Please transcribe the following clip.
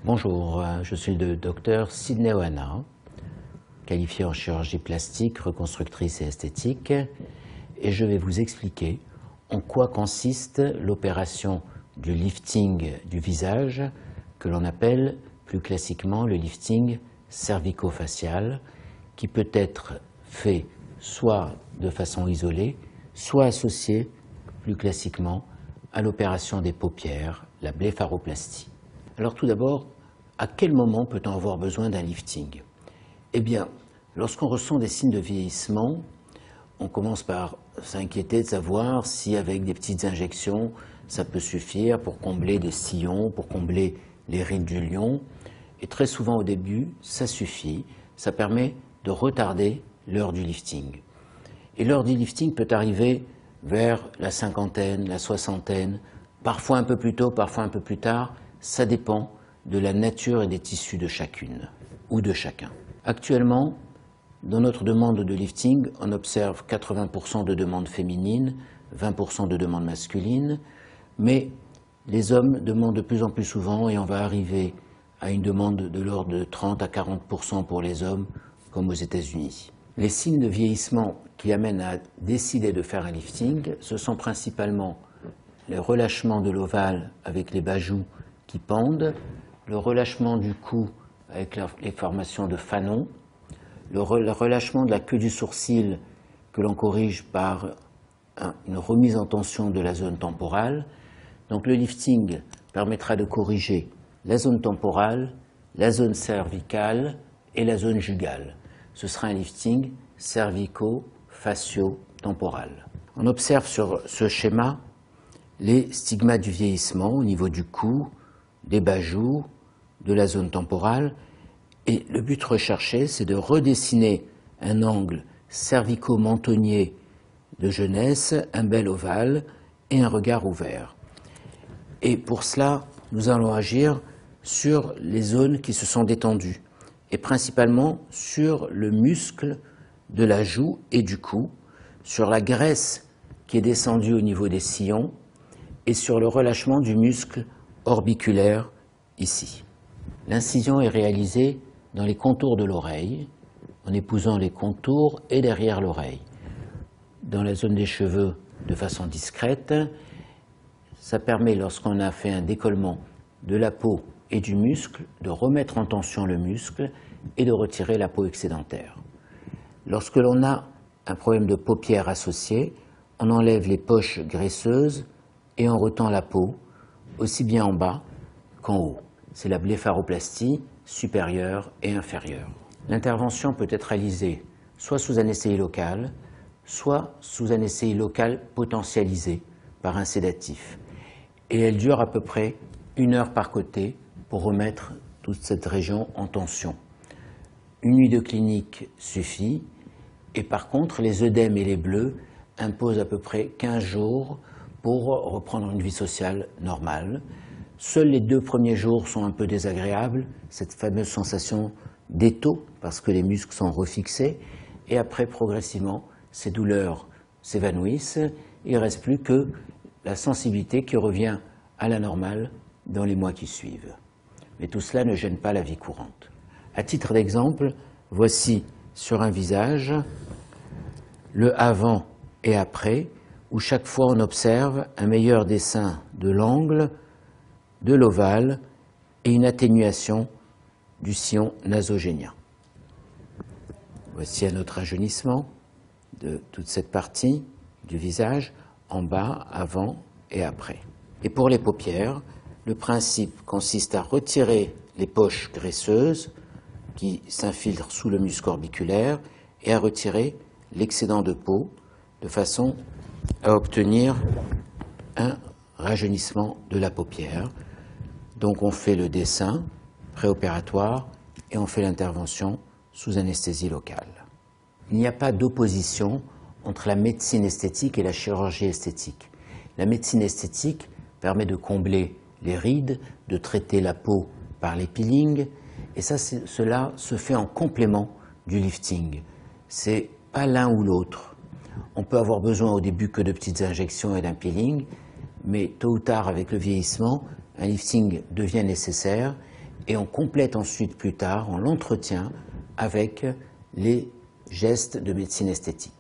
Bonjour, je suis le docteur Sidney Ohana, qualifié en chirurgie plastique, reconstructrice et esthétique, et je vais vous expliquer en quoi consiste l'opération du lifting du visage, que l'on appelle plus classiquement le lifting cervico-facial, qui peut être fait soit de façon isolée, soit associé plus classiquement à l'opération des paupières, la blépharoplastie. Alors tout d'abord, à quel moment peut-on avoir besoin d'un lifting? Eh bien, lorsqu'on ressent des signes de vieillissement, on commence par s'inquiéter de savoir si avec des petites injections, ça peut suffire pour combler des sillons, pour combler les rides du lion. Et très souvent au début, ça suffit, ça permet de retarder l'heure du lifting. Et l'heure du lifting peut arriver vers la cinquantaine, la soixantaine, parfois un peu plus tôt, parfois un peu plus tard. Ça dépend de la nature et des tissus de chacune ou de chacun. Actuellement, dans notre demande de lifting, on observe 80% de demandes féminines, 20% de demandes masculines, mais les hommes demandent de plus en plus souvent et on va arriver à une demande de l'ordre de 30 à 40% pour les hommes, comme aux États-Unis. Les signes de vieillissement qui amènent à décider de faire un lifting, ce sont principalement le relâchement de l'ovale avec les bas-joues qui pendent, le relâchement du cou avec les formations de fanons, le relâchement de la queue du sourcil que l'on corrige par une remise en tension de la zone temporale. Donc le lifting permettra de corriger la zone temporale, la zone cervicale et la zone jugale. Ce sera un lifting cervico-facio-temporal. On observe sur ce schéma les stigmates du vieillissement au niveau du cou, des bas-joues, de la zone temporale. Et le but recherché, c'est de redessiner un angle cervico-mentonnier de jeunesse, un bel ovale et un regard ouvert. Et pour cela, nous allons agir sur les zones qui se sont détendues, et principalement sur le muscle de la joue et du cou, sur la graisse qui est descendue au niveau des sillons, et sur le relâchement du muscle orbiculaire ici. L'incision est réalisée dans les contours de l'oreille, en épousant les contours et derrière l'oreille. Dans la zone des cheveux, de façon discrète, ça permet, lorsqu'on a fait un décollement de la peau et du muscle, de remettre en tension le muscle et de retirer la peau excédentaire. Lorsque l'on a un problème de paupières associé, on enlève les poches graisseuses et on retend la peau, aussi bien en bas qu'en haut. C'est la blépharoplastie supérieure et inférieure. L'intervention peut être réalisée soit sous anesthésie locale, soit sous anesthésie locale potentialisée par un sédatif. Et elle dure à peu près 1 heure par côté pour remettre toute cette région en tension. Une nuit de clinique suffit, et par contre les œdèmes et les bleus imposent à peu près 15 jours pour reprendre une vie sociale normale. Seuls les 2 premiers jours sont un peu désagréables, cette fameuse sensation d'étau, parce que les muscles sont refixés, et après, progressivement, ces douleurs s'évanouissent, il ne reste plus que la sensibilité qui revient à la normale dans les mois qui suivent. Mais tout cela ne gêne pas la vie courante. À titre d'exemple, voici sur un visage le avant et après, où chaque fois on observe un meilleur dessin de l'angle, de l'ovale et une atténuation du sillon nasogénien. Voici un autre rajeunissement de toute cette partie du visage, en bas, avant et après. Et pour les paupières, le principe consiste à retirer les poches graisseuses qui s'infiltrent sous le muscle orbiculaire et à retirer l'excédent de peau de façon à obtenir un rajeunissement de la paupière. Donc on fait le dessin préopératoire et on fait l'intervention sous anesthésie locale. Il n'y a pas d'opposition entre la médecine esthétique et la chirurgie esthétique. La médecine esthétique permet de combler les rides, de traiter la peau par les peelings, et cela se fait en complément du lifting. C'est pas l'un ou l'autre. On peut avoir besoin au début que de petites injections et d'un peeling, mais tôt ou tard, avec le vieillissement, un lifting devient nécessaire et on complète ensuite plus tard, on l'entretient avec les gestes de médecine esthétique.